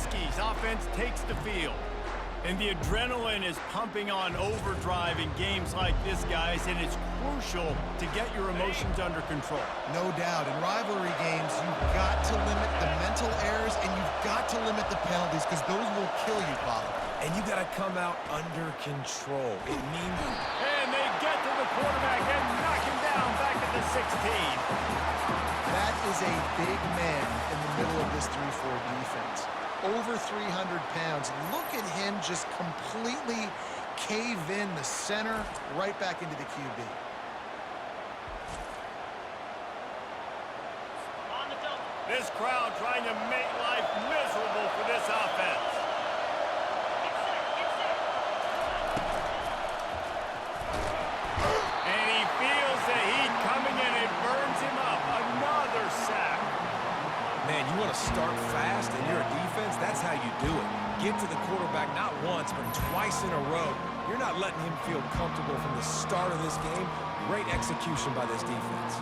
Huskies offense takes the field. And the adrenaline is pumping on overdrive in games like this, guys, and it's crucial to get your emotions under control. No doubt. In rivalry games, you've got to limit the mental errors and you've got to limit the penalties because those will kill you, Paulo. And you got to come out under control. It means... And they get to the quarterback and knock him down back at the 16. That is a big man in the middle of this 3-4 defense. Over 300 pounds. Look at him just completely cave in the center, right back into the QB. This crowd trying to make life miserable for this offense. And he feels the heat coming and it burns him up. Another sack. Man, you want to start fast and you're a defense, that's how you do it. Get to the quarterback not once, but twice in a row. You're not letting him feel comfortable from the start of this game. Great execution by this defense.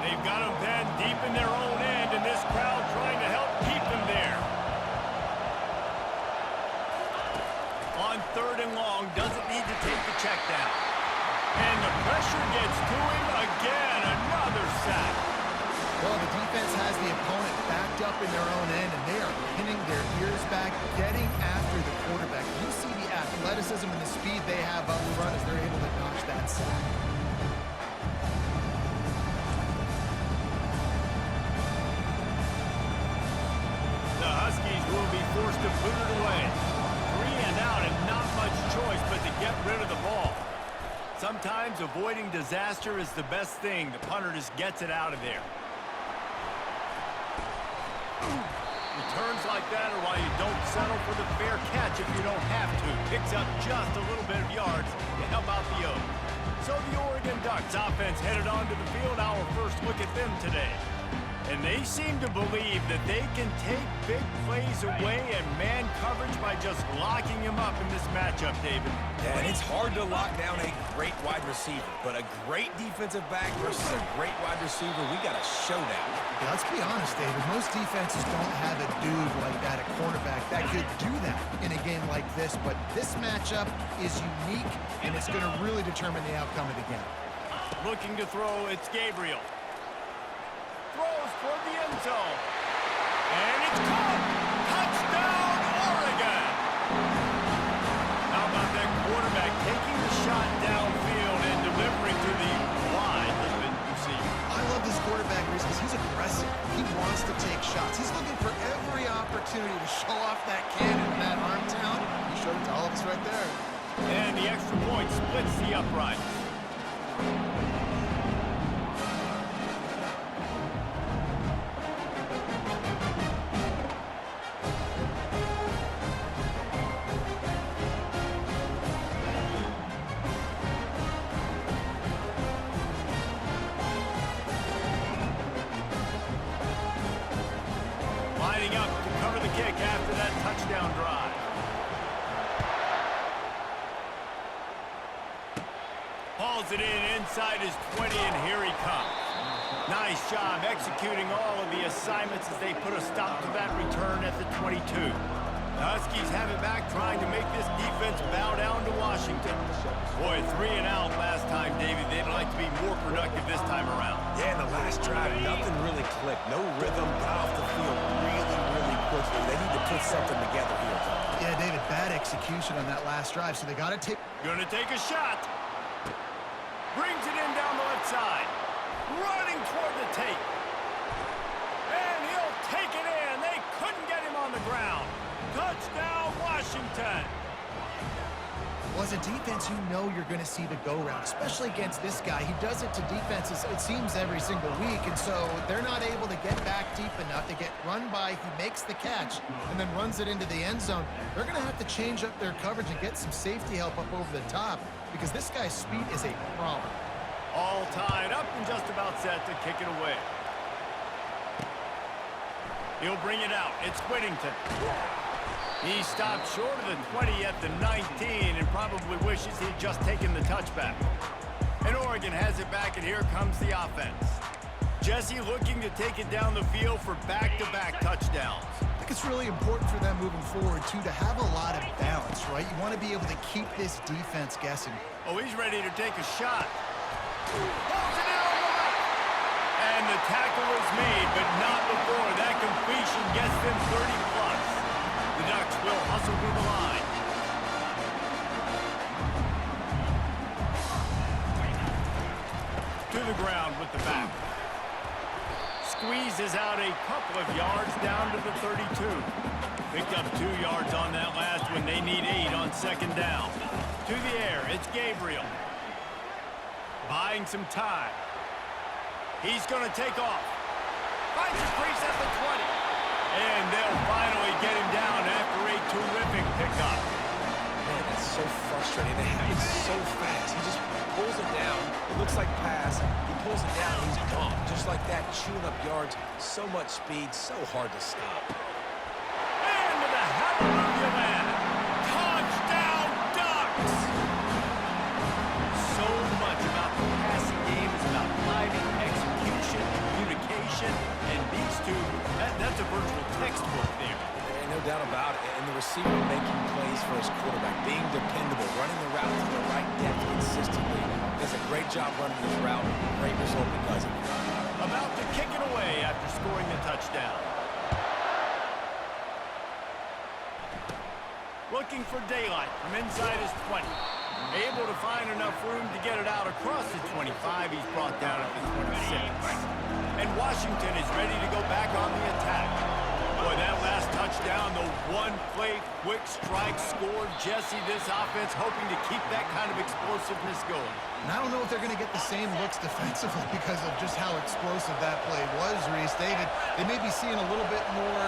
They've got him then deep in their own end, and this crowd trying to help keep them there. On 3rd and long, doesn't need to take the check down. And the pressure gets to him again. Another sack. Well, the defense has the opponent backed up in their own end, and they are pinning their ears back, getting after the quarterback. You see the athleticism and the speed they have up front as they're able to notch that sack. The Huskies will be forced to boot it away. 3 and out and not much choice but to get rid of the ball. Sometimes avoiding disaster is the best thing. The punter just gets it out of there. Returns like that are why you don't settle for the fair catch if you don't have to. Picks up just a little bit of yards to help out the O's. So the Oregon Ducks offense headed onto the field. Our first look at them today. And they seem to believe that they can take big plays away and man coverage by just locking him up in this matchup, David. Yeah, and it's hard to lock down a great wide receiver, but a great defensive back versus a great wide receiver, we got a showdown. Yeah, let's be honest, David. Most defenses don't have a dude like that, a cornerback, that could do that in a game like this, but this matchup is unique, and it's going to really determine the outcome of the game. Looking to throw, it's Gabriel. Throws toward the end zone. And it's caught! Touchdown, Oregon! How about that quarterback taking the shot downfield and delivering to the wide open receiver? I love this quarterback because he's aggressive. He wants to take shots. He's looking for every opportunity to show off that cannon in that arm talent. He showed it to all of us right there. And the extra point splits the uprights. Lining up to cover the kick after that touchdown drive. Hauls it in inside his 20, and here he comes. Nice job executing all of the assignments as they put a stop to that return at the 22. The Huskies have it back, trying to make this defense bow down to Washington. Boy, 3 and out last time, David. They'd like to be more productive this time around. Yeah, in the last drive, nothing really clicked. No rhythm, got off the field really quickly. They need to put something together here. Yeah, David, bad execution on that last drive, so they got to take... Gonna take a shot. Brings it in down the left side. Running toward the tape. And he'll take it in. They couldn't get him on the ground. Touchdown, Washington. Well, as a defense, you know you're going to see the go-round, especially against this guy. He does it to defenses, it seems, every single week, and so they're not able to get back deep enough to get run by. He makes the catch and then runs it into the end zone. They're going to have to change up their coverage and get some safety help up over the top because this guy's speed is a problem. All tied up and just about set to kick it away. He'll bring it out. It's Whittington. He stopped short of the 20 at the 19 and probably wishes he'd just taken the touchback. And Oregon has it back, and here comes the offense. Jesse looking to take it down the field for back-to-back touchdowns. I think it's really important for them moving forward, too, to have a lot of balance, right? You want to be able to keep this defense guessing. Oh, he's ready to take a shot. Pulls it out right. And the tackle is made, but not before that completion gets them 30+. The Ducks will hustle through the line. To the ground with the back. Squeezes out a couple of yards down to the 32. Picked up 2 yards on that last one. They need 8 on second down. To the air, it's Gabriel. Buying some time. He's going to take off. Finds a crease at the 20. And they'll finally get him down after a terrific pickup. Man, that's so frustrating. It happens so fast. He just pulls it down. It looks like pass. He pulls it down. He's gone. Just like that, chewing up yards. So much speed, so hard to stop. And to the hallelujah land. Touchdown, Ducks! So much about the passing game is about timing, execution, communication, and these two, that's a virtual textbook there. And no doubt about it. And the receiver making plays for his quarterback, being dependable, running the route to the right depth consistently. Does a great job running his route. Great result because of it. About to kick it away after scoring the touchdown. Looking for daylight from inside his 20. Able to find enough room to get it out across the 25. He's brought down at the 26. And Washington is ready to go back on the attack. Boy, that last touchdown, the one-play quick strike score. Jesse, this offense hoping to keep that kind of explosiveness going. And I don't know if they're going to get the same looks defensively because of just how explosive that play was, Reese. They may be seeing a little bit more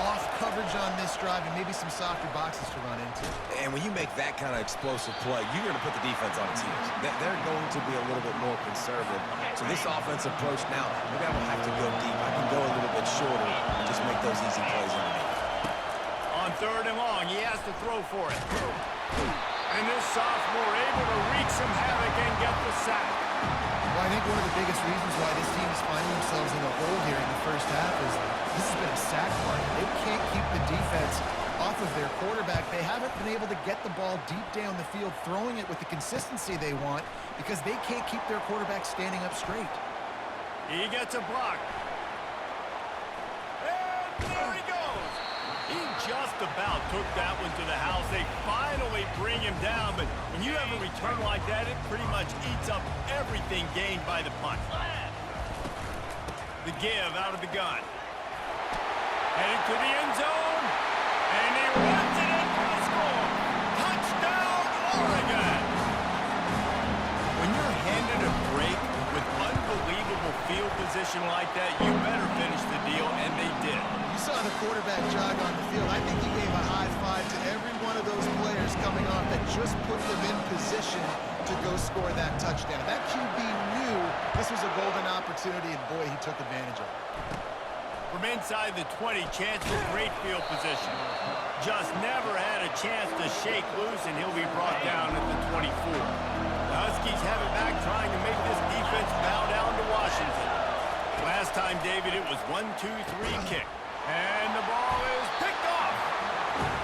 off coverage on this drive and maybe some softer boxes to run into. And when you make that kind of explosive play, you're going to put the defense on its heels. They're going to be a little bit more conservative. So this offense approach now, maybe I don't have to go deep. I can go a little bit shorter and just make those easy plays underneath. On third and long, he has to throw for it. And this sophomore able to wreak some havoc and get the sack. Well, I think one of the biggest reasons why this team is finding themselves in a hole here in the first half is this has been a sack market. They can't keep the defense off of their quarterback. They haven't been able to get the ball deep down the field, throwing it with the consistency they want because they can't keep their quarterback standing up straight. He gets a block. And there he goes. He just about took that one to the house. They finally bring him down, but when you have a return like that, it pretty much eats up everything gained by the punt. The give out of the gun. Heading to the end zone, and he runs it in for the score. Touchdown, Oregon! When you're handed a break with unbelievable field position like that, you better finish the deal, and they did. You saw the quarterback jog on the field. I think he gave a high five to every one of those players coming off that just put them in position to go score that touchdown. That QB knew this was a golden opportunity, and boy, he took advantage of it. From inside the 20, chance for great field position. Just never had a chance to shake loose, and he'll be brought down at the 24. The Huskies have it back, trying to make this defense bow down to Washington. Last time, David, it was 1-2-3 kick. And the ball is picked off.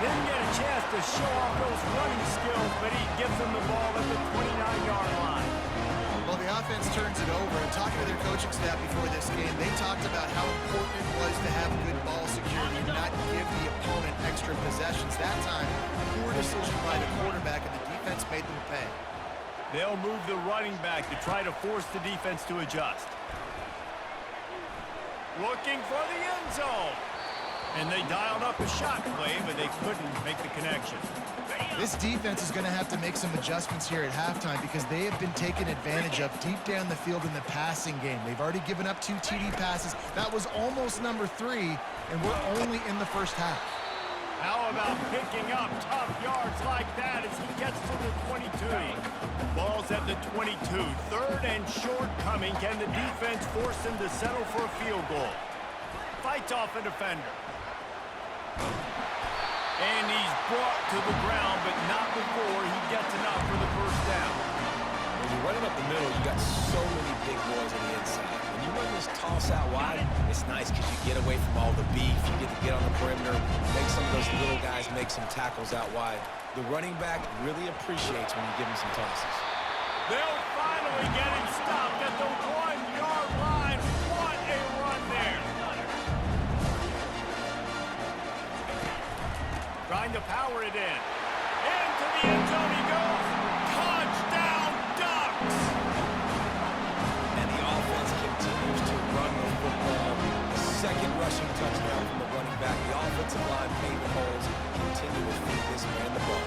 Didn't get a chance to show off those running skills, but he gives them the ball at the 29-yard line. Well, the offense turns it over, and talking to their coaching staff before this game, they talked about how important it was to have good ball security and not give the opponent extra possessions. That time, poor decision by the quarterback, and the defense made them pay. They'll move the running back to try to force the defense to adjust. Looking for the end zone. And they dialed up a shot play, but they couldn't make the connection. This defense is going to have to make some adjustments here at halftime because they have been taken advantage of deep down the field in the passing game. They've already given up 2 TD passes. That was almost number 3, and we're only in the first half. How about picking up tough yards like that as he gets to the 22? Ball's at the 22. Third and short coming. Can the defense force him to settle for a field goal? Fights off a defender. And he's brought to the ground, but not before he gets enough for the first down. When you're running up the middle, you got so many big boys on the inside. When you run this toss out wide, it's nice because you get away from all the beef. You get to get on the perimeter, make some of those little guys make some tackles out wide. The running back really appreciates when you give him some tosses. They'll finally get him stopped at the 1-yard line. What a run there. Trying to power it in. Into the end zone he goes. Touchdown, Ducks! And the offense continues to run the football. The second rushing touchdown from the running back. The offensive line paving holes. Continue to feed this man the ball.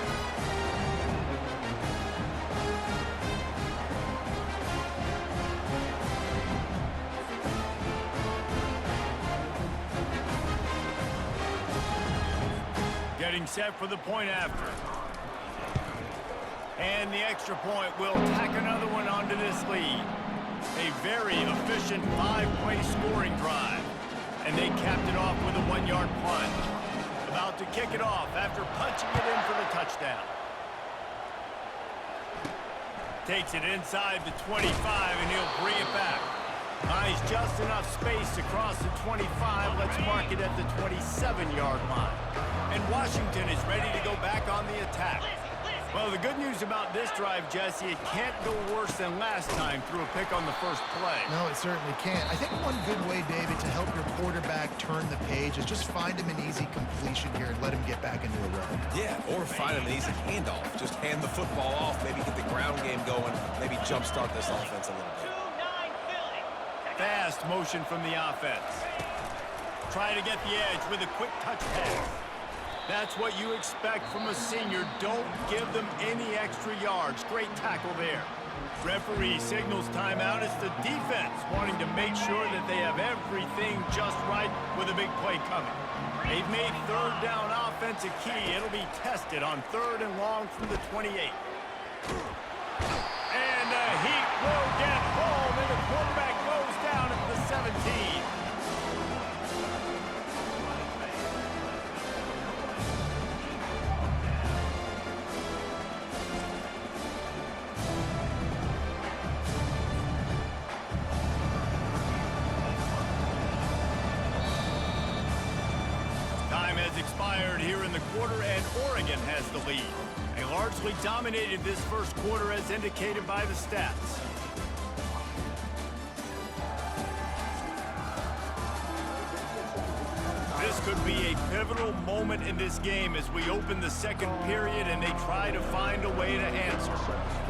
Getting set for the point after. And the extra point will tack another one onto this lead. A very efficient 5-play scoring drive. And they capped it off with a 1-yard plunge. About to kick it off after punching it in for the touchdown. Takes it inside the 25 and he'll bring it back. Nice, just enough space across the 25. Let's mark it at the 27-yard line. And Washington is ready to go back on the attack. Well, the good news about this drive, Jesse, it can't go worse than last time through a pick on the first play. No, it certainly can't. I think one good way, David, to help your quarterback turn the page is just find him an easy completion here and let him get back into a run. Yeah, or find him an easy handoff. Just hand the football off, maybe get the ground game going, maybe jumpstart this offense a little bit. Fast motion from the offense. Try to get the edge with a quick touch pass. That's what you expect from a senior. Don't give them any extra yards. Great tackle there. Referee signals timeout. It's the defense wanting to make sure that they have everything just right with a big play coming. They've made third down offense a key. It'll be tested on 3rd and long from the 28. And the heat will get home, and the quarterback goes down at the 17. Expired here in the quarter, and Oregon has the lead. They largely dominated this first quarter as indicated by the stats. This could be a pivotal moment in this game as we open the second period and they try to find a way to answer.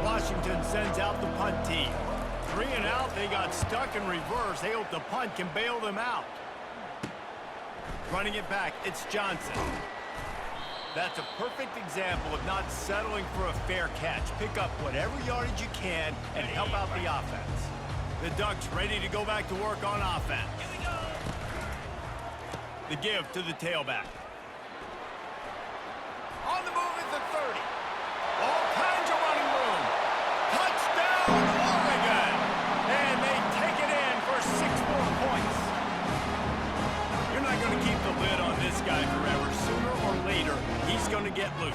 Washington sends out the punt team. 3 and out, they got stuck in reverse. They hope the punt can bail them out. Running it back, it's Johnson. That's a perfect example of not settling for a fair catch. Pick up whatever yardage you can and help out the offense. The Ducks ready to go back to work on offense. The give to the tailback. On the move at the 30. All kinds of running room. Touchdown, Oregon! And they take it in for 6 more points. You're not going to keep the lid on this guy forever. Sooner or later, he's going to get loose.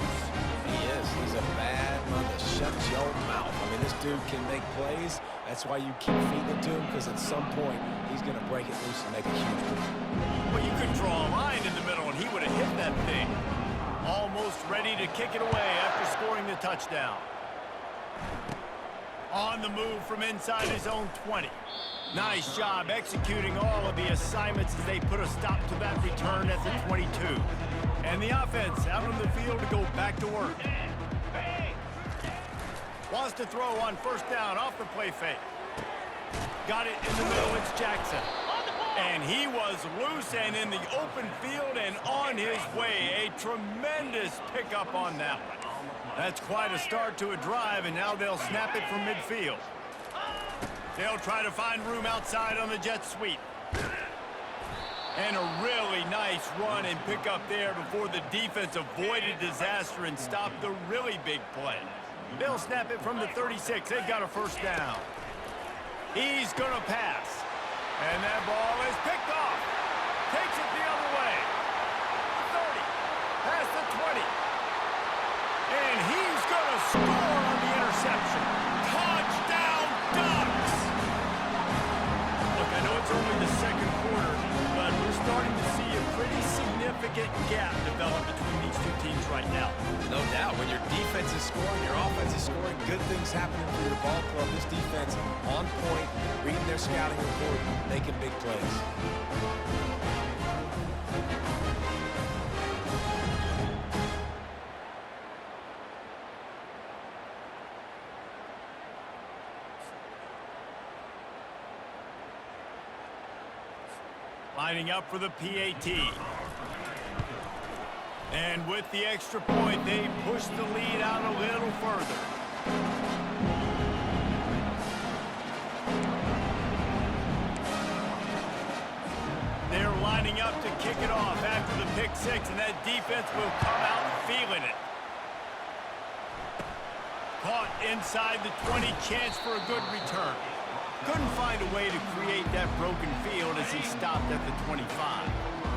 He is. He's a bad mother. Shut your mouth. I mean, this dude can make plays. That's why you keep feeding it to him, because at some point, he's going to break it loose and make a huge play. Well, you could draw a line in the middle, and he would have hit that thing. Almost ready to kick it away after scoring the touchdown. On the move from inside his own 20. Nice job executing all of the assignments as they put a stop to that return at the 22. And the offense out on the field to go back to work. Wants to throw on first down off the play fake. Got it in the middle, it's Jackson. And he was loose and in the open field and on his way. A tremendous pickup on that one. That's quite a start to a drive, and now they'll snap it from midfield. They'll try to find room outside on the jet sweep. And a really nice run and pick up there before the defense avoided disaster and stopped the really big play. They'll snap it from the 36. They've got a first down. He's going to pass. And that ball is picked off. Takes it the other way. 30. Past the 20. And he's going to score on the interception. Touchdown, Ducks! Look, I doubt. When your defense is scoring, your offense is scoring, good things happening for your ball club. This defense on point, reading their scouting report, making big plays. Lining up for the PAT. And with the extra point, they push the lead out a little further. They're lining up to kick it off after the pick six, and that defense will come out feeling it. Caught inside the 20, chance for a good return. Couldn't find a way to create that broken field as he stopped at the 25.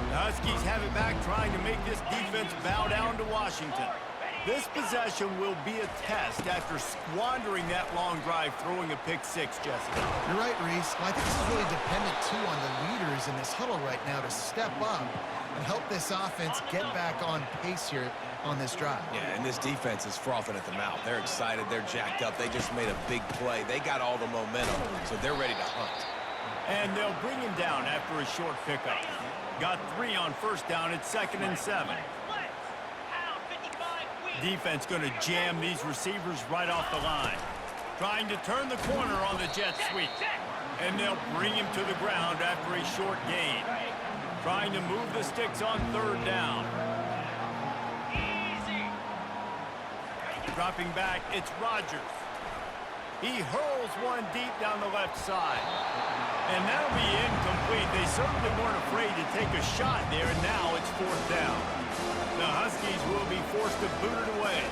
The Huskies have it back, trying to make this defense bow down to Washington. This possession will be a test after squandering that long drive, throwing a pick six, Jesse. You're right, Reese. Well, I think this is really dependent, too, on the leaders in this huddle right now to step up and help this offense get back on pace here on this drive. Yeah, and this defense is frothing at the mouth. They're excited. They're jacked up. They just made a big play. They got all the momentum, so they're ready to hunt. And they'll bring him down after a short pickup. Got 3 on first down. It's 2nd and 7. Defense going to jam these receivers right off the line. Trying to turn the corner on the jet sweep. And they'll bring him to the ground after a short gain. Trying to move the sticks on 3rd down. Dropping back, it's Rodgers. He hurls one deep down the left side. And that'll be incomplete. They certainly weren't afraid to take a shot there, and now it's 4th down. The Huskies will be forced to boot it away.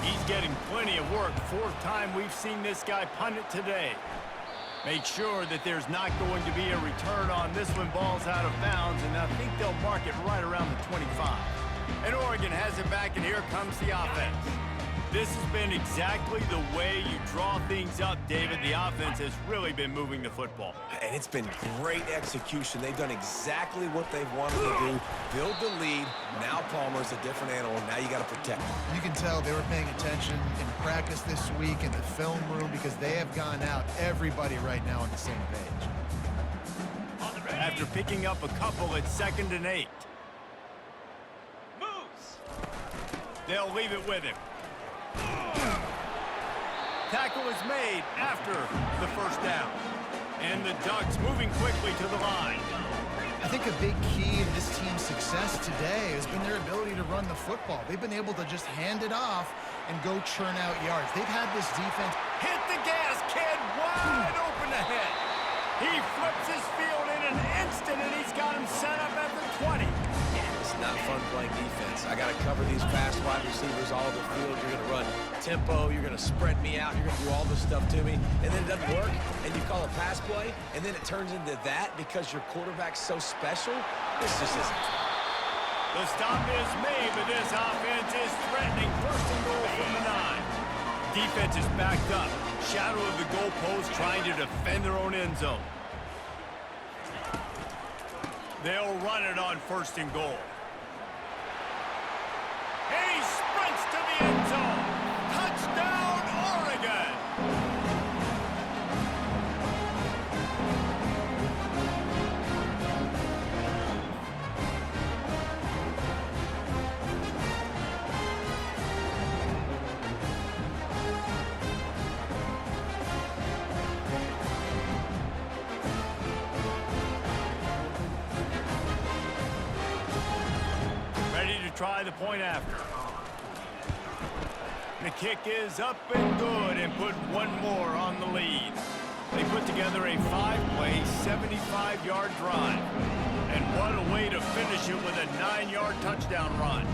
He's getting plenty of work. 4th time we've seen this guy punt it today. Make sure that there's not going to be a return on this when ball's out of bounds, and I think they'll mark it right around the 25. And Oregon has it back, and here comes the offense. This has been exactly the way you draw things up, David. The offense has really been moving the football. And it's been great execution. They've done exactly what they've wanted to do. Build the lead. Now Palmer's a different animal. Now you got to protect him. You can tell they were paying attention in practice this week in the film room because they have gone out, everybody right now on the same page. After picking up a couple, it's 2nd and 8. Moves. They'll leave it with him. Tackle is made after the 1st down. And the Ducks moving quickly to the line. I think a big key in this team's success today has been their ability to run the football. They've been able to just hand it off and go churn out yards. They've had this defense. Hit the gas, kid, wide open ahead. He flips his field in an instant, and he's got him set up at the 20. It's not fun playing defense. I got to cover these fast wide receivers all over the field. You're going to run tempo. You're going to spread me out. You're going to do all this stuff to me. And then it doesn't work, and you call a pass play, and then it turns into that because your quarterback's so special. This just isn't. The stop is made, but this offense is threatening. 1st and goal from the 9. Defense is backed up. Shadow of the goalpost, trying to defend their own end zone. They'll run it on 1st and goal. And he sprints to the end zone. Touchdown, Oregon! Try the point after. The kick is up and good, and put one more on the lead. They put together a 5-play, 75-yard drive. And what a way to finish it with a 9-yard touchdown run.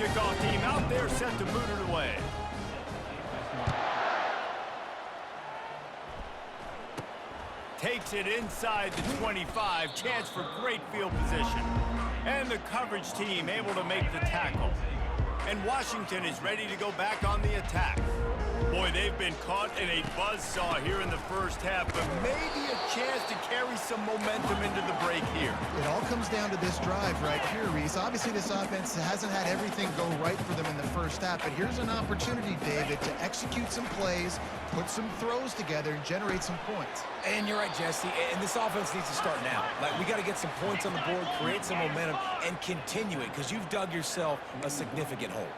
Kickoff team out there set to boot it away. Takes it inside the 25. Chance for great field position. And the coverage team able to make the tackle. And Washington is ready to go back on the attack. Boy, they've been caught in a buzzsaw here in the first half, but maybe a chance to carry some momentum into the break here. It all comes down to this drive right here, Reese. Obviously, this offense hasn't had everything go right for them in the first half, but here's an opportunity, David, to execute some plays, put some throws together, and generate some points. And you're right, Jesse, and this offense needs to start now. Like, we got to get some points on the board, create some momentum, and continue it, because you've dug yourself a significant hole.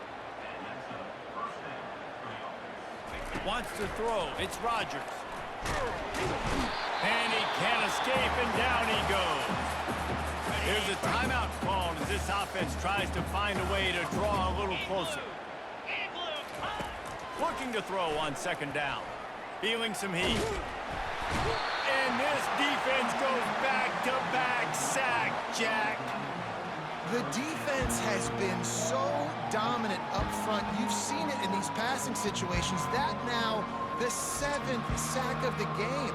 Wants to throw. It's Rodgers. And he can't escape, and down he goes. There's a timeout called as this offense tries to find a way to draw a little closer. Looking to throw on second down. Feeling some heat. And this defense goes back-to-back sack, Jack. The defense has been so dominant up front. You've seen it in these passing situations. That now the 7th sack of the game.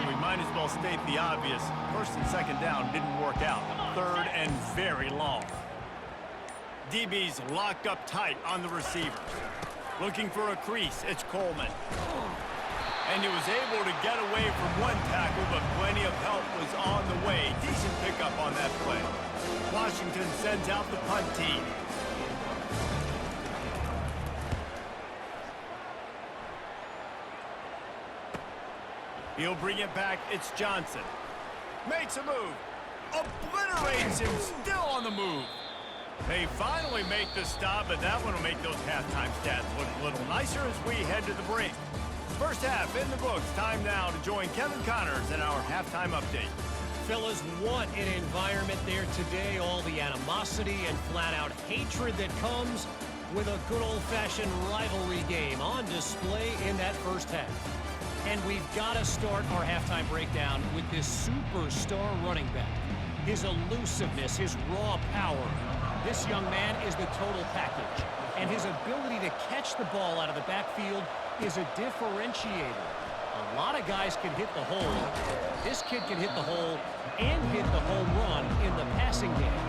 We might as well state the obvious. First and second down didn't work out. Third and very long. DB's locked up tight on the receivers. Looking for a crease. It's Coleman. And he was able to get away from one tackle, but plenty of help was on the way. Decent pickup on that play. Washington sends out the punt team. He'll bring it back. It's Johnson. Makes a move. Obliterates him. Still on the move. They finally make the stop, but that one will make those halftime stats look a little nicer as we head to the break. First half in the books. Time now to join Kevin Connors in our halftime update. Fellas, what an environment there today. All the animosity and flat-out hatred that comes with a good old-fashioned rivalry game on display in that first half. And we've got to start our halftime breakdown with this superstar running back. His elusiveness, his raw power. This young man is the total package. And his ability to catch the ball out of the backfield is a differentiator. A lot of guys can hit the hole. This kid can hit the hole and hit the home run in the passing game.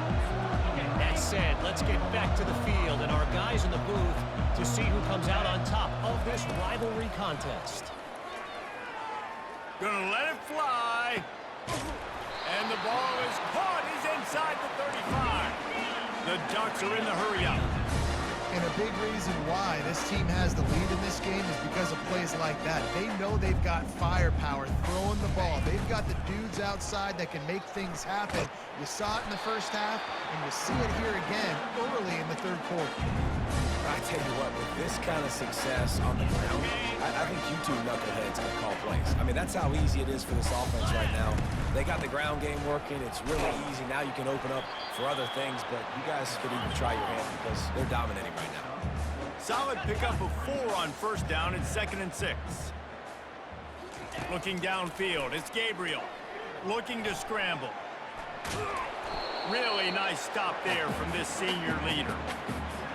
And that said, let's get back to the field and our guys in the booth to see who comes out on top of this rivalry contest. Gonna let it fly. And the ball is caught. He's inside the 35. The Ducks are in the hurry-up. And a big reason why this team has the lead in this game is because of plays like that. They know they've got firepower throwing the ball. They've got the dudes outside that can make things happen. You saw it in the first half, and you see it here again early in the third quarter. I tell you what, with this kind of success on the ground, I think you two knuckleheads can call plays. I mean, that's how easy it is for this offense right now. They got the ground game working. It's really easy. Now you can open up for other things, but you guys could even try your hand because they're dominating right now. Solid pickup of 4 on first down and 2nd and 6. Looking downfield, it's Gabriel. Looking to scramble. Really nice stop there from this senior leader.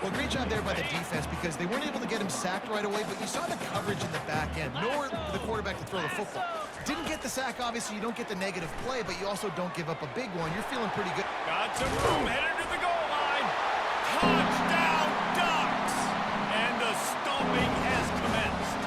Well, great job there by the defense because they weren't able to get him sacked right away, but you saw the coverage in the back end. Nowhere for the quarterback to throw the football. Didn't get the sack, obviously. You don't get the negative play, but you also don't give up a big one. You're feeling pretty good. Got some room, headed to the goal line. Touchdown, Ducks! And the stomping has commenced.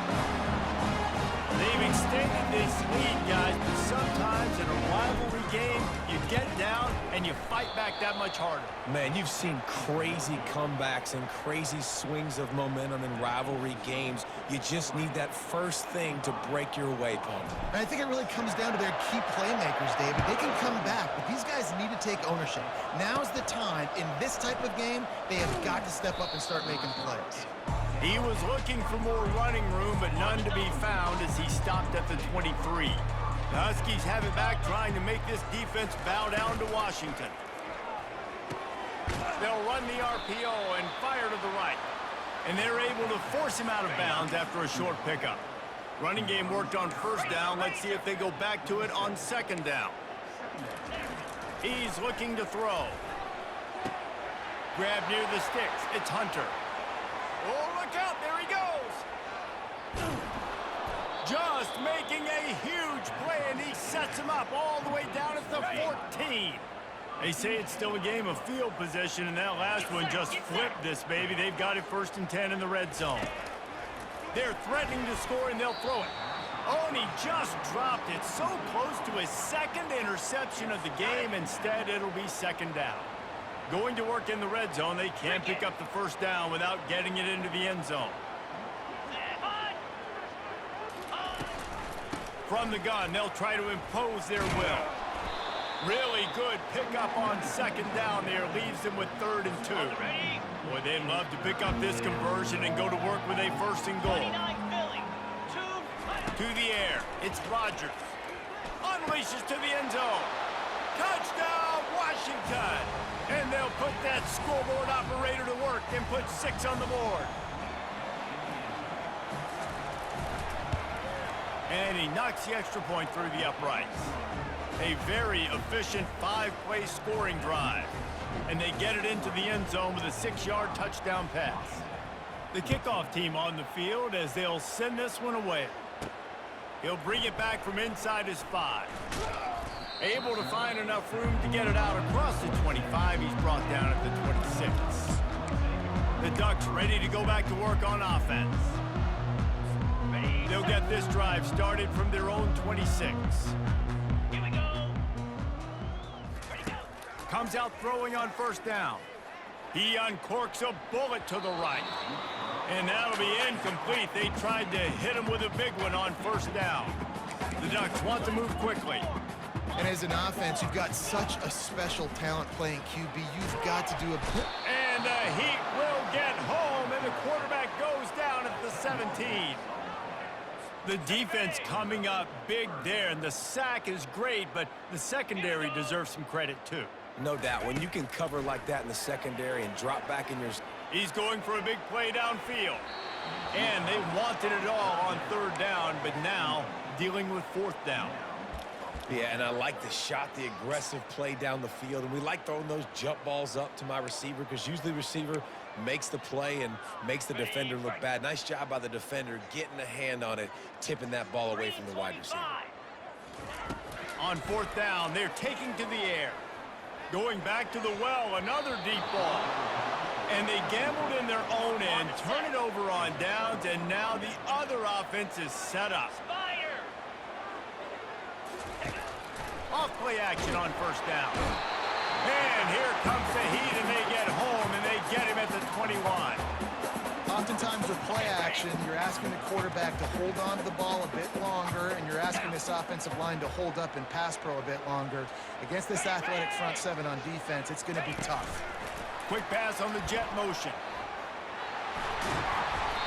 They've extended this lead, guys, but sometimes in a rivalry game, you get down and you fight back that much harder. Man, you've seen crazy comebacks and crazy swings of momentum in rivalry games. You just need that first thing to break your way, Paul. And I think it really comes down to their key playmakers, David. They can come back, but these guys need to take ownership. Now's the time. In this type of game, they have got to step up and start making plays. He was looking for more running room, but none to be found as he stopped at the 23. The Huskies have it back, trying to make this defense bow down to Washington. They'll run the RPO and fire to the right. And they're able to force him out of bounds after a short pickup. Running game worked on first down. Let's see if they go back to it on second down. He's looking to throw. Grab near the sticks. It's Hunter. Oh, look out. There he goes. Just making a huge play, and he sets him up all the way down at the 14. They say it's still a game of field position, and that last one just flipped this baby. They've got it 1st and 10 in the red zone. They're threatening to score, and they'll throw it. Oh, and he just dropped it so close to his 2nd interception of the game. Instead, it'll be 2nd down. Going to work in the red zone, they can't pick up the 1st down without getting it into the end zone. From the gun, they'll try to impose their will. Really good pickup on 2nd down there. Leaves them with 3rd and 2. Boy, they'd love to pick up this conversion and go to work with a 1st and goal. To the air, it's Rodgers. Unleashes to the end zone. Touchdown, Washington! And they'll put that scoreboard operator to work and put 6 on the board. And he knocks the extra point through the uprights. A very efficient 5-play scoring drive. And they get it into the end zone with a 6-yard touchdown pass. The kickoff team on the field as they'll send this one away. He'll bring it back from inside his 5. Able to find enough room to get it out across the 25. He's brought down at the 26. The Ducks ready to go back to work on offense. They'll get this drive started from their own 26. Here we go. Ready, go. Comes out throwing on 1st down. He uncorks a bullet to the right. And that'll be incomplete. They tried to hit him with a big one on 1st down. The Ducks want to move quickly. And as an offense, you've got such a special talent playing QB. You've got to do a... And the Heat will get home, and the quarterback goes down at the 17. The defense coming up big there, and the sack is great, but the secondary deserves some credit too. No doubt. When you can cover like that in the secondary and drop back in your... He's going for a big play downfield. And they wanted it all on 3rd down, but now dealing with 4th down. Yeah, and I like the shot, the aggressive play down the field. And we like throwing those jump balls up to my receiver because usually the receiver makes the play and makes the defender look bad. Nice job by the defender getting a hand on it, tipping that ball away from the wide receiver. On 4th down, they're taking to the air. Going back to the well, another deep ball. And they gambled in their own end, turn it over on downs, and now the other offense is set up. Off play action on 1st down. And here comes the Heat, and they get home, and they get him at the 21. Oftentimes with play action, you're asking the quarterback to hold on to the ball a bit longer, and you're asking this offensive line to hold up in pass pro a bit longer. Against this athletic front 7 on defense, it's going to be tough. Quick pass on the jet motion.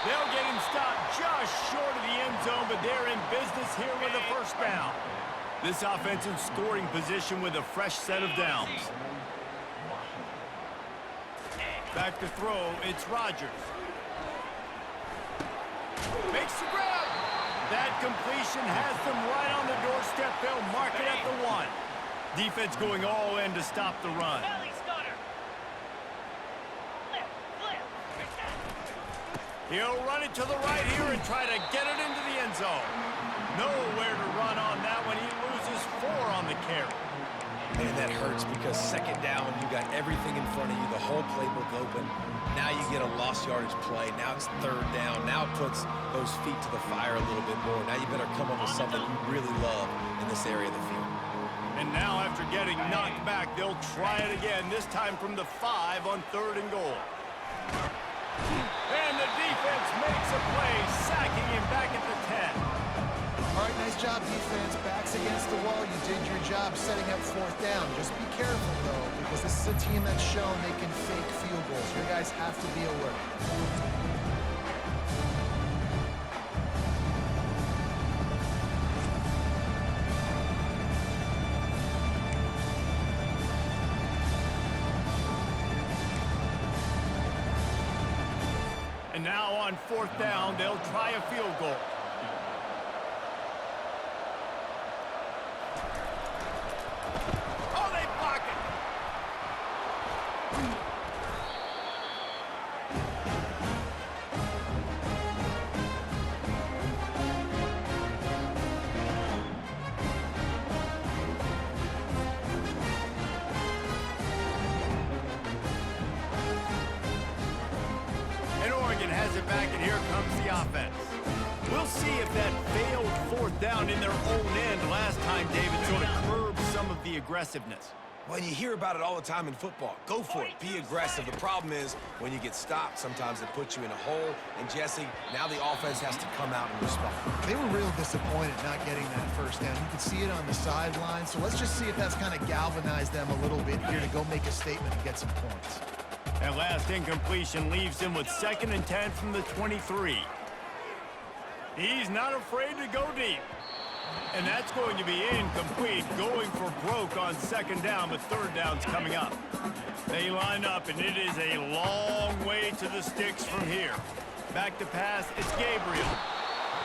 They'll get him stopped just short of the end zone, but they're in business here with a 1st down. This offense in scoring position with a fresh set of downs. Back to throw, it's Rodgers. Makes the grab. That completion has them right on the doorstep. They'll mark it at the 1. Defense going all in to stop the run. He'll run it to the right here and try to get it into the end zone. Nowhere to run on that one. He loses 4 on the carry. Man, that hurts because 2nd down, you got everything in front of you, the whole playbook open. Now you get a lost yardage play. Now it's 3rd down. Now it puts those feet to the fire a little bit more. Now you better come up with something you really love in this area of the field. And now after getting knocked back, they'll try it again, this time from the 5 on 3rd and goal. And the defense makes a play, sacking him back at the 10. All right, nice job, defense. Backs against the wall. You did your job setting up 4th down. Just be careful, though, because this is a team that's shown they can fake field goals. You guys have to be alert. And now on 4th down, they'll try a field goal. Oh, they block it. back, and here comes the offense. We'll see if that failed fourth down in their own end last time, David, sort of curbed some of the aggressiveness. Well, you hear about it all the time in football. Go for it. Be aggressive. The problem is when you get stopped, sometimes it puts you in a hole. And, Jesse, now the offense has to come out and respond. They were real disappointed not getting that first down. You could see it on the sideline. So let's just see if that's kind of galvanized them a little bit here to go make a statement and get some points. That last incompletion leaves him with 2nd and 10 from the 23. He's not afraid to go deep. And that's going to be incomplete, going for broke on 2nd down, but 3rd down's coming up. They line up, and it is a long way to the sticks from here. Back to pass, it's Gabriel.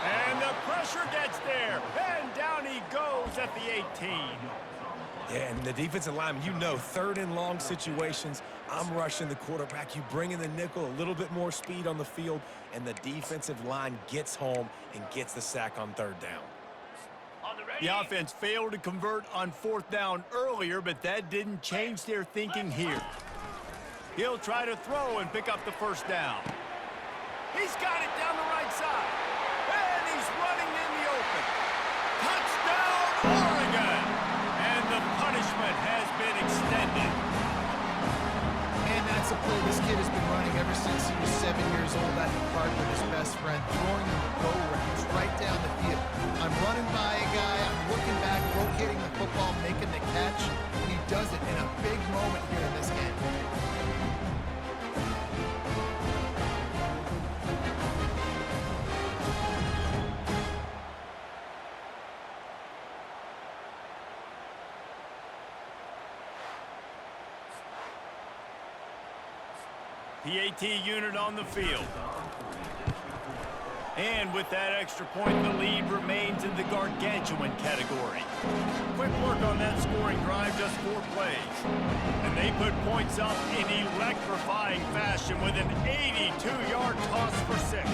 And the pressure gets there, and down he goes at the 18. Yeah, and the defensive lineman, you know, 3rd and long situations, I'm rushing the quarterback. You bring in the nickel, a little bit more speed on the field, and the defensive line gets home and gets the sack on 3rd down. The offense failed to convert on 4th down earlier, but that didn't change their thinking here. He'll try to throw and pick up the 1st down. He's got it down the right side. And he's running in the open. Touchdown, Oregon! And the punishment has been extended. And that's a play this kid has been running ever since he was 7 years old at the park with his best friend, throwing the go routes right down the field. I'm running by a guy, I'm looking back, rotating the football, making the catch. He does it in a big moment here in this game. The AT unit on the field. And with that extra point, the lead remains in the gargantuan category. Quick work on that scoring drive, just 4 plays. And they put points up in electrifying fashion with an 82-yard toss for 6.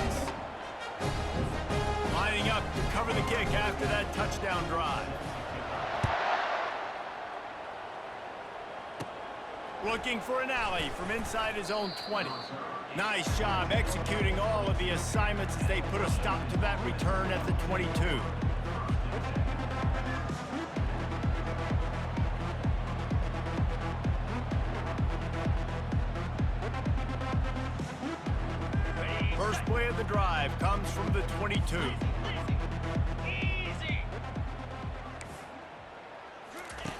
Lining up to cover the kick after that touchdown drive. Looking for an alley from inside his own 20. Nice job executing all of the assignments as they put a stop to that return at the 22. First play of the drive comes from the 22.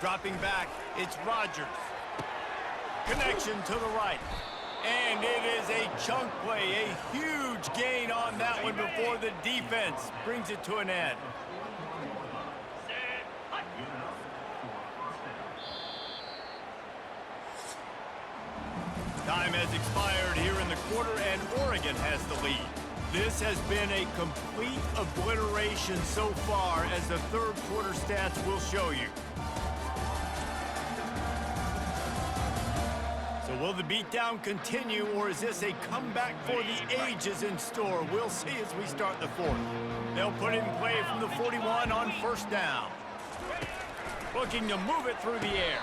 Dropping back, it's Rodgers. Connection to the right. And it is a chunk play, a huge gain on that one before the defense brings it to an end. Time has expired here in the quarter, and Oregon has the lead. This has been a complete obliteration so far, as the 3rd quarter stats will show you. So will the beatdown continue, or is this a comeback for the ages in store? We'll see as we start the 4th. They'll put it in play from the 41 on 1st down. Looking to move it through the air.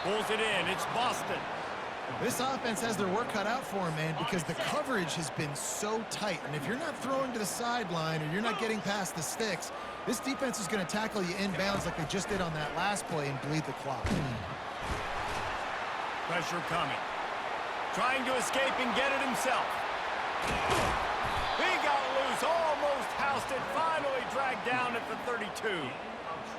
Pulls it in. It's Boston. This offense has their work cut out for them, man, because the coverage has been so tight. And if you're not throwing to the sideline or you're not getting past the sticks, this defense is going to tackle you inbounds like they just did on that last play and bleed the clock. Pressure coming. Trying to escape and get it himself. He got loose, almost housed it, finally dragged down at the 32.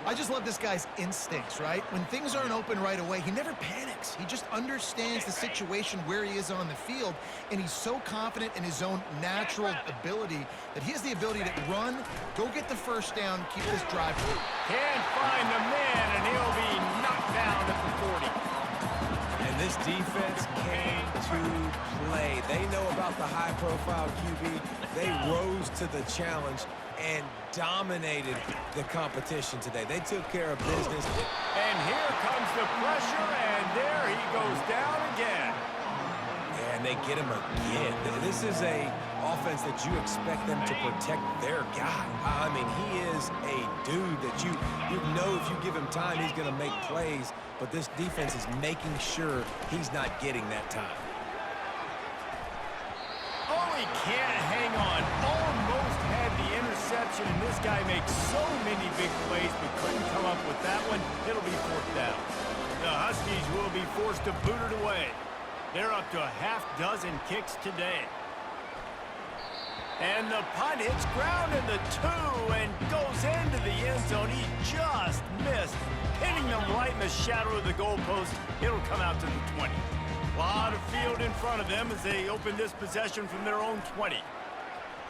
I just love this guy's instincts, right? When things aren't open right away, he never panics. He just understands the situation where he is on the field, and he's so confident in his own natural ability that he has the ability to run, go get the 1st down, keep this drive moving. Can't find the man, and he'll be knocked down at the 40. And this defense came to play. They know about the high-profile QB. They rose to the challenge and dominated the competition today. They took care of business. And here comes the pressure, and there he goes down again. Yeah, and they get him again. This is a offense that you expect them to protect their guy. I mean, he is a dude that you know if you give him time, he's going to make plays, but this defense is making sure he's not getting that time. Oh, he can't hang on. Almost had the interception, and this guy makes so many big plays, but couldn't come up with that one. It'll be fourth down. The Huskies will be forced to boot it away. They're up to a half-dozen kicks today. And the punt hits ground in the 2 and goes into the end zone. He just missed, hitting them right in the shadow of the goalpost. It'll come out to the 20. A lot of field in front of them as they open this possession from their own 20.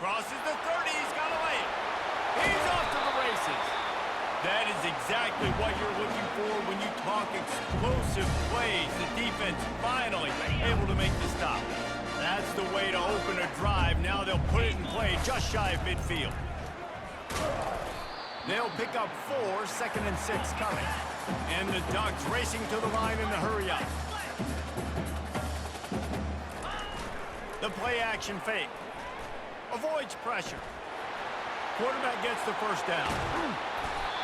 Crosses the 30. He's got a lane. He's off to the races. That is exactly what you're looking for when you talk explosive plays. The defense finally able to make the stop. That's the way to open a drive. Now they'll put it in play just shy of midfield. They'll pick up 4, 2nd and 6 coming. And the Ducks racing to the line in the hurry up. The play action fake. Avoids pressure. Quarterback gets the first down.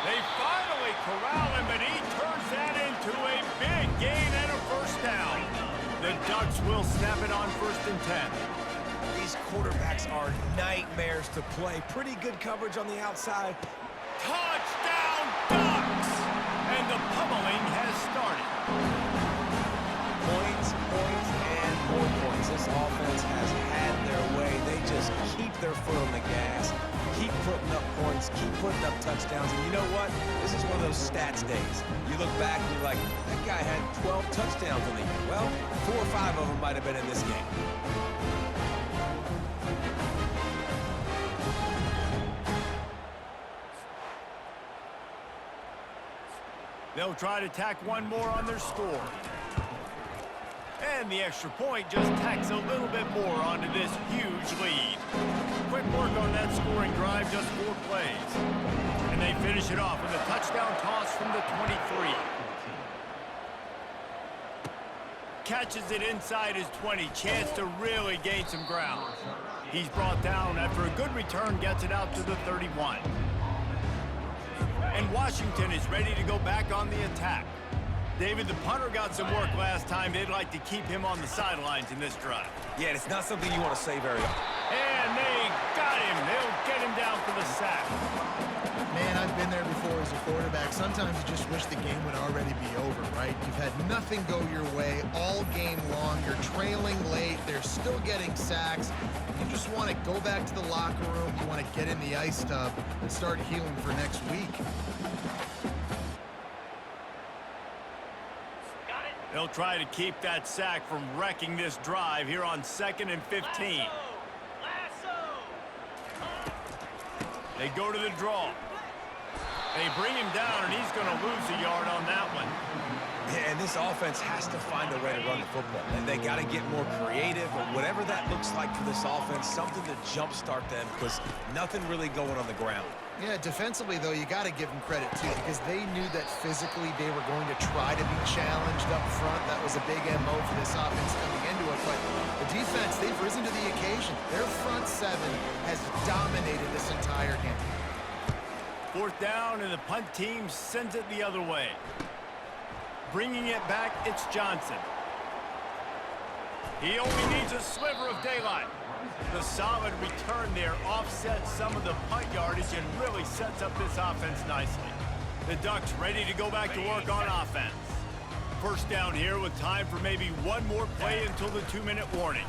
They finally corral him, but he turns that into a big gain and a first down. The Ducks will snap it on 1st and 10. These quarterbacks are nightmares to play. Pretty good coverage on the outside. Touchdown, Ducks! And the pummeling has started. Points, and more points. This offense has had their way. They just keep their foot on the gas, keep putting up points, keep putting up touchdowns. And you know what? This is one of those stats days. You look back and you're like, that guy had 12 touchdowns in the year. Well, 4 or 5 of them might have been in this game. They'll try to tack one more on their score. And the extra point just tacks a little bit more onto this huge lead. Quick work on that scoring drive, just 4 plays. And they finish it off with a touchdown toss from the 23. Catches it inside his 20. Chance to really gain some ground. He's brought down after a good return, gets it out to the 31. And Washington is ready to go back on the attack. David, the punter got some work last time. They'd like to keep him on the sidelines in this drive. Yeah, it's not something you want to say very often. And they got him. They'll get him down for the sack. Man, I've been there before as a quarterback. Sometimes you just wish the game would already be over, right? You've had nothing go your way all game long. You're trailing late. They're still getting sacks. You just want to go back to the locker room. You want to get in the ice tub and start healing for next week. They'll try to keep that sack from wrecking this drive here on 2nd and 15. They go to the draw. They bring him down, and he's going to lose a yard on that one. Yeah, and this offense has to find a way to run the football. And they got to get more creative, or whatever that looks like for this offense, something to jumpstart them, because nothing really going on the ground. Yeah, defensively, though, you got to give them credit, too, because they knew that physically they were going to try to be challenged up front. That was a big MO for this offense coming into it. But the defense, they've risen to the occasion. Their front 7 has dominated this entire game. 4th down, and the punt team sends it the other way. Bringing it back, it's Johnson. He only needs a sliver of daylight. The solid return there offsets some of the punt yardage and really sets up this offense nicely. The Ducks ready to go back to work on offense. 1st down here with time for maybe one more play until the 2-minute warning.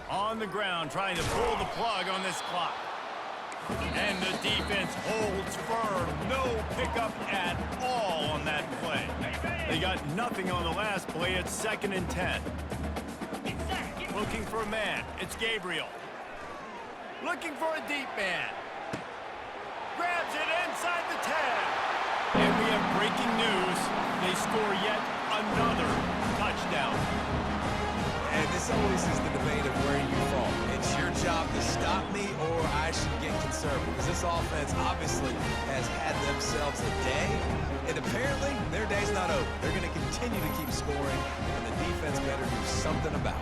On the ground, trying to pull the plug on this clock. And the defense holds firm. No pickup at all on that play. They got nothing on the last play. It's 2nd and 10. Looking for a man. It's Gabriel. Looking for a deep man. Grabs it inside the 10. And we have breaking news. They score yet another touchdown. And this always is the debate of where you fall. It's your job to stop me, or I should get concerned, because this offense obviously has had themselves a day, and apparently their day's not over. They're going to continue to keep scoring, and the defense better do something about it.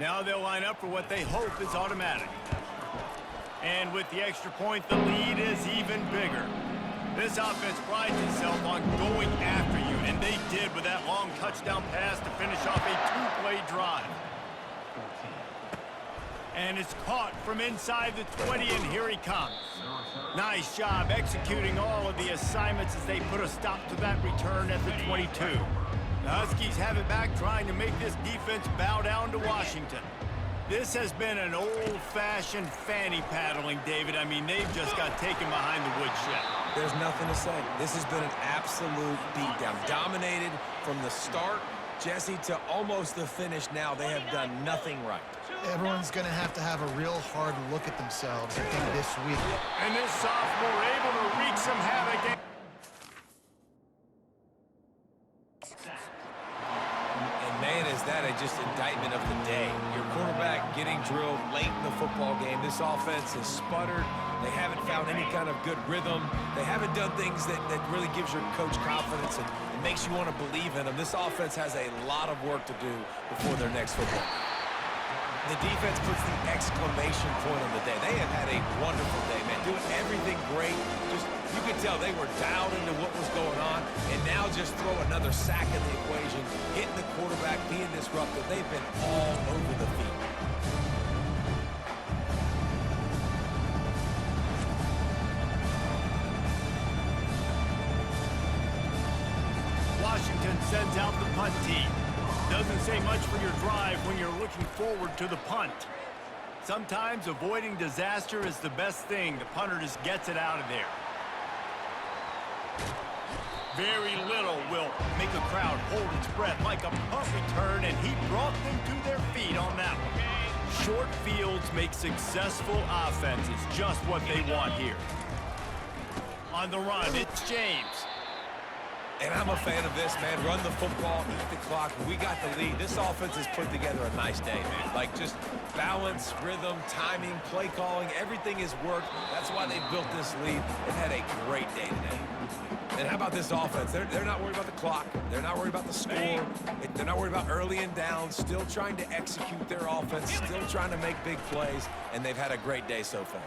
Now they'll line up for what they hope is automatic. And with the extra point, the lead is even bigger. This offense prides itself on going after you, and they did with that long touchdown pass to finish off a two-play drive. And it's caught from inside the 20, and here he comes. Nice job executing all of the assignments as they put a stop to that return at the 22. The Huskies have it back, trying to make this defense bow down to Washington. This has been an old-fashioned fanny paddling, David. I mean, they've just got taken behind the woodshed. There's nothing to say. This has been an absolute beatdown. Dominated from the start, Jesse, to almost the finish now. They have done nothing right. Everyone's going to have a real hard look at themselves, I think, this week. And this sophomore able to wreak some havoc. And man, is that just indictment of the day. Your quarterback getting drilled late in the football game. This offense has sputtered. They haven't found any kind of good rhythm. They haven't done things that really gives your coach confidence and makes you want to believe in them. This offense has a lot of work to do before their next football game. The defense puts the exclamation point on the day. They have had a wonderful day, man. Doing everything great. Just, you could tell they were dialed into what was going on. And now just throw another sack in the equation. Hitting the quarterback, being disruptive. They've been all over the field. Washington sends out the punt team. Doesn't say much for your drive when you're looking forward to the punt. Sometimes avoiding disaster is the best thing. The punter just gets it out of there. Very little will make a crowd hold its breath like a punt return, and he brought them to their feet on that one. Short fields make successful offenses, just what they want here. On the run, it's James. And I'm a fan of this, man. Run the football, eat the clock. We got the lead. This offense has put together a nice day, man. Like, just balance, rhythm, timing, play calling, everything has worked. That's why they built this lead and had a great day today. And how about this offense? They're not worried about the clock. They're not worried about the score. They're not worried about early and down. Still trying to execute their offense. Still trying to make big plays. And they've had a great day so far.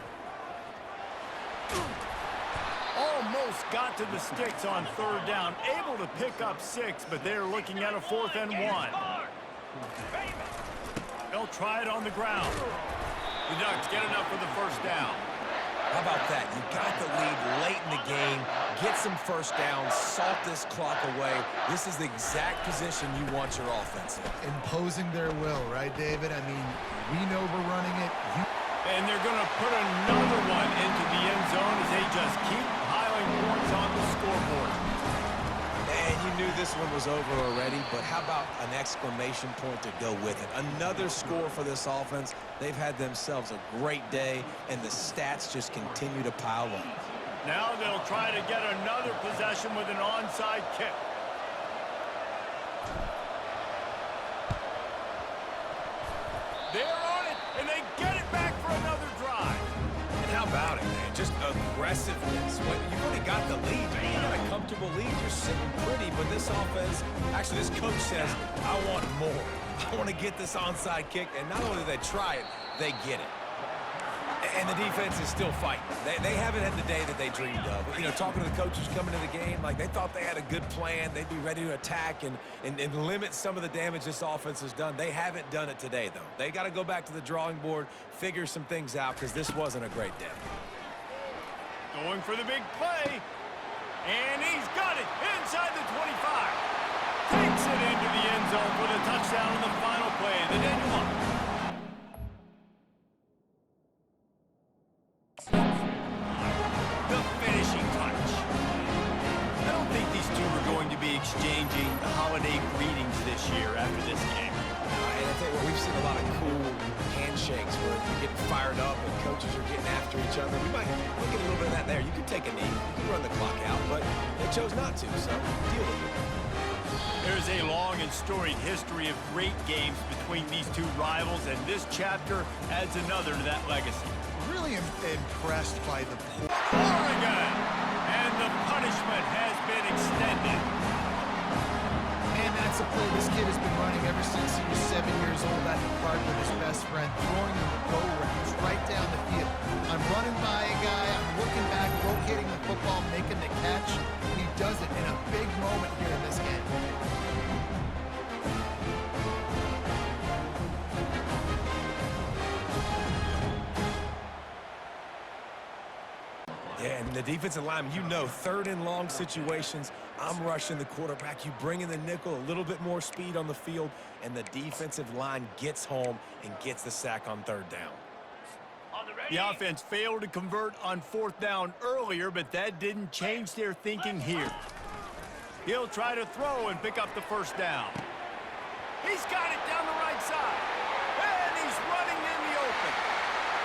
Almost got to the sticks on third down. Able to pick up 6, but they're looking at a 4th and 1. They'll try it on the ground. The Ducks get enough for the first down. How about that? You got the lead late in the game. Get some first downs. Salt this clock away. This is the exact position you want your offense in. Imposing their will, right, David? I mean, we know we're running it. And they're going to put another one into the end zone as they just keep piling points on the scoreboard. And you knew this one was over already, but how about an exclamation point to go with it? Another score for this offense. They've had themselves a great day, and the stats just continue to pile up. Now they'll try to get another possession with an onside kick. They're on it, and they get it back for another drive. And how about it, man? Just aggressiveness. When you've already got the lead, you got a comfortable lead. You're sitting pretty, but this offense, actually this coach says, I want more. I want to get this onside kick, and not only do they try it, they get it. And the defense is still fighting. They haven't had the day that they dreamed of. You know, talking to the coaches coming to the game, like they thought they had a good plan. They'd be ready to attack and limit some of the damage this offense has done. They haven't done it today, though. They got to go back to the drawing board, figure some things out, because this wasn't a great day. Going for the big play. And he's got it inside the 25. Takes it into the end zone for the touchdown on the final play. The Daniel. The finishing touch. I don't think these two are going to be exchanging holiday greetings this year after this game. And I tell you what, we've seen a lot of cool handshakes where you're getting fired up and coaches are getting after each other. We might look at a little bit of that there. You could take a knee, you could run the clock out, but they chose not to, so deal with it. There's a long and storied history of great games between these two rivals, and this chapter adds another to that legacy. Really impressed by the Oregon! And the punishment has been extended. And that's That's a play this kid has been running ever since he was 7 years old at the park with his best friend, throwing the go routes right down the field. I'm running by a guy, I'm looking back, locating the football, making the catch, and he does it in a big moment here in this game. Yeah, and the defensive lineman, you know, third and long situations, I'm rushing the quarterback. You bring in the nickel, a little bit more speed on the field, and the defensive line gets home and gets the sack on third down. The offense failed to convert on fourth down earlier, but that didn't change their thinking here. He'll try to throw and pick up the first down. He's got it down the right side. And he's running in the open.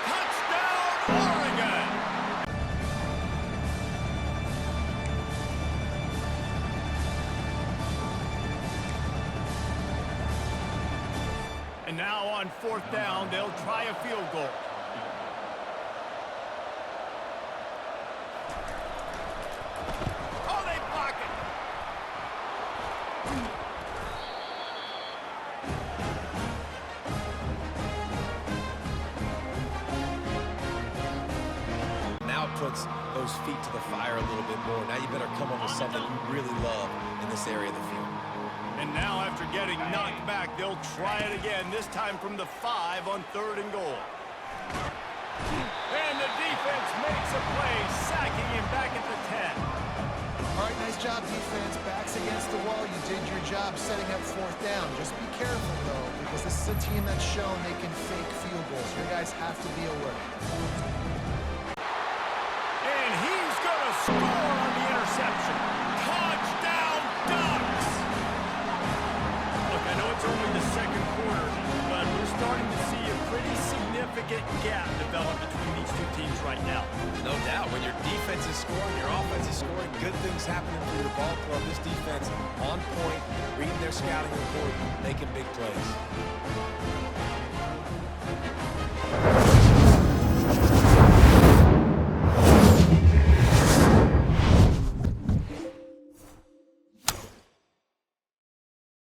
Touchdown, Oregon! And now on fourth down, they'll try a field goal. Oh, they block it. Now it puts those feet to the fire a little bit more. Now you better come up with something you really love in this area of the field. And now after getting knocked back, they'll try it again, this time from the 5 on third and goal. And the defense makes a play, sacking him back at the 10. All right, nice job, defense. Backs against the wall. You did your job setting up fourth down. Just be careful, though, because this is a team that's shown they can fake field goals. You guys have to be alert. And he's going to score on the interception. Touchdown, Ducks! Look, I know it's only the second quarter, but we're starting to see a pretty significant gap develop between these two teams right now. No doubt. When your defense is scoring, your offense is scoring, good things happening for your ball club. This defense on point, reading their scouting report, making big plays.